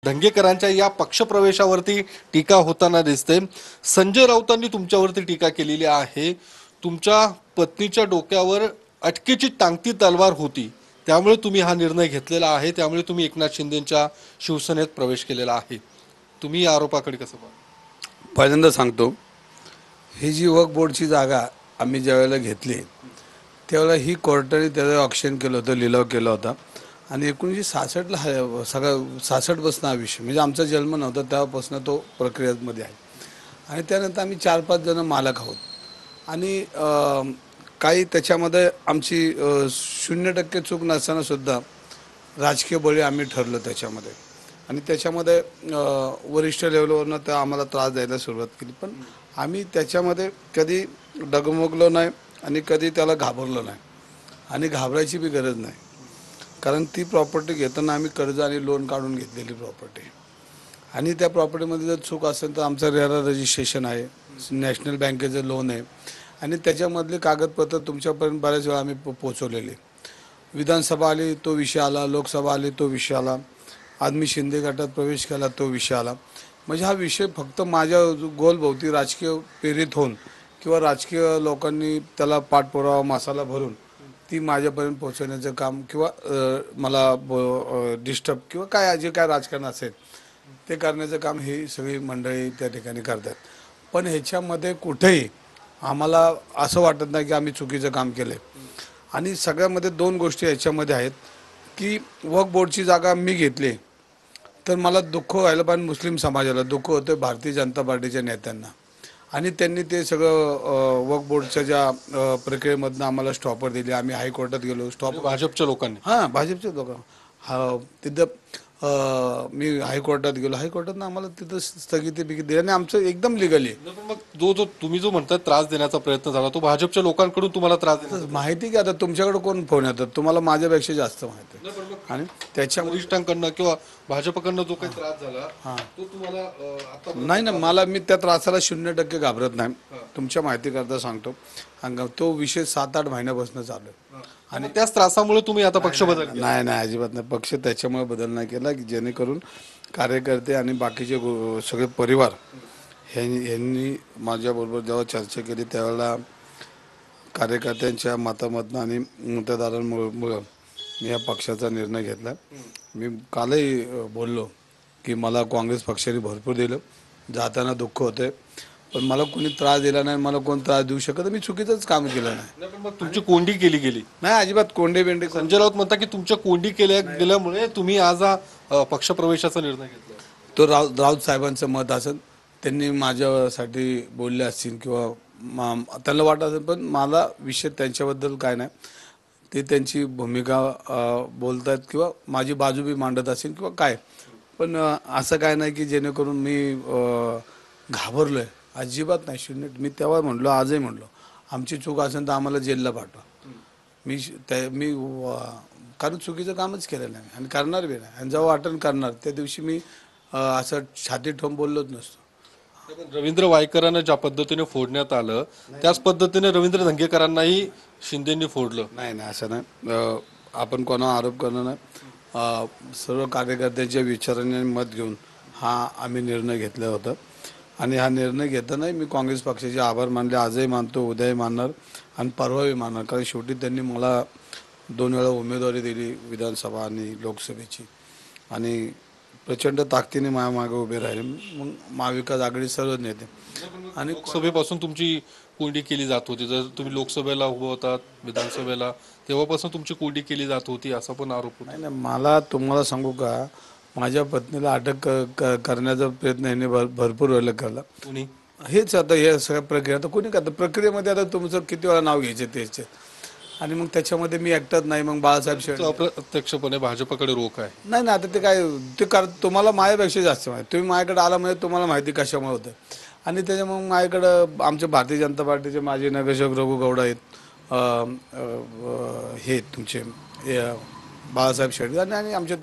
धंगेकरांच्या या पक्षप्रवेशावरती टीका होताना दिसते। संजय राऊतांनी तुमच्यावरती टीका केलेली आहे। तुमच्या पत्नीच्या डोक्यावर अटकेची टांगती तलवार होती, त्यामुळे तुम्ही हा निर्णय घेतलेला आहे, त्यामुळे तुम्ही एकनाथ शिंदेंच्या शिवसेनेत प्रवेश केलेला आहे। तुम्ही या आरोपाकडे कसं पाहता? पहिल्यांदा सांगतो, ही जी वक्फ बोर्डची जागा आम्ही ज्यावेळेला घेतली त्यावेळेला ही कोर्टाने त्याचं ऑक्शन केलं होतं, लिलाव केला होता आणि 1966ला सगळं 66पासून हा विषय, म्हणजे आमचा जन्म नव्हता तेव्हापासून तो प्रक्रियेमध्ये आहे। आणि त्यानंतर आम्ही 4-5 जण मालक आहोत आणि काही त्याच्यामध्ये आमची 0% चूक नसताना सुद्धा राजकीय बळी आम्ही ठरलो त्याच्यामध्ये आणि त्याच्यामध्ये वरिष्ठ लेवलवरनं तर आम्हाला त्रास द्यायला सुरुवात केली, पण आम्ही त्याच्यामध्ये कधी डगमगलो नाही आणि कधी त्याला घाबरलो नाही आणि घाबरायची बी गरज नाही, कारण ती प्रॉपर्टी घेताना आम्ही कर्ज आणि लोन काढून घेतलेली प्रॉपर्टी आणि त्या प्रॉपर्टीमध्ये जर चूक असेल तर आमचं रेरा रजिस्ट्रेशन आहे, नॅशनल बँकेचं लोन आहे आणि त्याच्यामधले कागदपत्र तुमच्यापर्यंत बऱ्याच वेळा आम्ही पोचवलेले। विधानसभा आली तो विषय आला, लोकसभा आली तो विषय आला, आज मी शिंदे गटात प्रवेश केला तो विषय आला। म्हणजे हा विषय फक्त माझ्या गोलभोवती राजकीय प्रेरित होऊन किंवा राजकीय लोकांनी त्याला पाठपुरावा मसाला भरून ती माझ्यापर्यंत पोहोचवण्याचं काम किंवा मला डिस्टर्ब किंवा काय जे काय राजकारण असेल ते करण्याचं काम ही सगळी मंडळी त्या ठिकाणी करतात। पण ह्याच्यामध्ये कुठेही आम्हाला असं वाटत नाही की आम्ही चुकीचं काम केलं आहे। आणि सगळ्यामध्ये 2 गोष्टी याच्यामध्ये आहेत की वक्फ बोर्डची जागा मी घेतली तर मला दुःख व्हायला पाहिजे, मुस्लिम समाजाला दुःख होतं, भारतीय जनता पार्टीच्या नेत्यांना, आणि त्यांनी ते सगळं वक्फ बोर्डच्या ज्या प्रक्रियेमधनं आम्हाला स्टॉपर दिले। आम्ही हायकोर्टात गेलो, स्टॉप भाजपच्या लोकांनी, हां भाजपच्या लोक तिथं मी हायकोर्टात गेलो, हायकोर्टातनं आम्हाला तिथं स्थगिती बिगिती दिली आणि आमचं एकदम लिगली। मग जो तुम्ही जो म्हणता त्रास देण्याचा प्रयत्न झाला तो भाजपच्या लोकांकडून तुम्हाला त्रास देण्याचा माहिती की आता तुमच्याकडे कोण फोन येतात, तुम्हाला माझ्यापेक्षा जास्त माहिती आहे आणि त्याच्या वरिष्ठांकडनं किंवा भाजपकडनं जो काही त्रास झाला तो तुम्हाला आता नाही ना, मला मी त्या त्रासाला 0% घाबरत नाही, तुमच्या माहिती करता सांगतो। तो विषय 7-8 महिन्यापासून चालू आहे आणि त्याच त्रासामुळे तुम्ही आता पक्ष बदल नाही नाही अजिबात नाही, पक्ष त्याच्यामुळे बदल नाही केला की जेणेकरून कार्यकर्ते आणि बाकीचे सगळे परिवार यांनी माझ्याबरोबर जेव्हा चर्चा केली त्यावेळेला कार्यकर्त्यांच्या मतामधनं आणि मतदारांमुळं मी या पक्षाचा निर्णय घेतला। मी कालही बोललो की मला काँग्रेस पक्षाने भरपूर दिलं, जाताना दुःख होते, पण मला कोणी त्रास दिला नाही, मला कोण त्रास देऊ शकत, मी चुकीचंच काम केलं नाही। मग तुमची कोंडी केली गेली नाही, अजिबात कोंडे बेंडे। संजय राऊत म्हणता की तुमच्या कोंडी गेल्यामुळे तुम्ही आज पक्षप्रवेशाचा निर्णय घेतला। तो राऊत साहेबांचं मत असेल, त्यांनी माझ्यासाठी बोलले असतील किंवा त्यांना वाटत असेल, पण मला विषय त्यांच्याबद्दल काय नाही, ते त्यांची भूमिका बोलतात किंवा माझी बाजू बी मांडत असेल किंवा काय, पण असं काय नाही की जेणेकरून मी घाबरलोय, अजिबात नाही, 0। मी तेव्हा म्हणलो, आजही म्हणलो, आमची चूक असेल तर आम्हाला जेलला पाठवा। मी कारण चुकीचं कामच केलं नाही आणि करणार बी नाही, आणि जेव्हा वाटण करणार त्या दिवशी मी असं छाती ठोंब बोललोच नसतो। रवींद्र वायकरांना ज्या पद्धतीने फोडण्यात आलं त्याच पद्धतीने रवींद्र धंगेकरांनाही शिंदेंनी फोडलं। नाही नाही, असं नाही, आपण कोणा आरोप करणं नाही, सर्व कार्यकर्त्यांच्या विचारांनी मत घेऊन हा आम्ही निर्णय घेतला होता आणि हा निर्णय घेतानाही मी काँग्रेस पक्षाचे आभार मानले, आजही मानतो, उद्याही मानणार आणि परवाही मानणार, कारण शेवटी त्यांनी मला 2 वेळा उमेदवारी दिली, विधानसभा आणि लोकसभेची, आणि प्रचंड ताकदीने माझ्या मागे उभे राहिले मग महाविकास आघाडी सर्व नेते। आणि लोकसभेपासून तुमची कोंडी केली जात होती, जर तुम्ही लोकसभेला उभं होतात विधानसभेला तेव्हापासून तुमची कोंडी केली जात होती असा पण आरोप नाही नाही, मला तुम्हाला सांगू का, माझ्या पत्नीला अटक करण्याचा प्रयत्न यांनी भरपूर वेळेला केला। कोणी हेच आता हे सगळ्या प्रक्रिया, आता कोणी करतं प्रक्रियेमध्ये, आता तुमचं किती वेळा नाव घ्यायचे त्याचे, आणि मग त्याच्यामध्ये मी एकटाच नाही, मग बाळासाहेब शेठ अप्रत्यक्षपणे भाजपकडे रोख आहे। नाही ना, आता ते काय ते तुम्हाला माझ्यापेक्षा जास्त माहिती, तुम्ही माझ्याकडे आला म्हणजे तुम्हाला माहिती कशामुळे होतं, आणि त्याच्यामुळे माझ्याकडं आमच्या भारतीय जनता पार्टीचे माजी नगरसेवक रघु गौडा आहेत, हे तुमचे बाळासाहेब शेठ आणि आमचे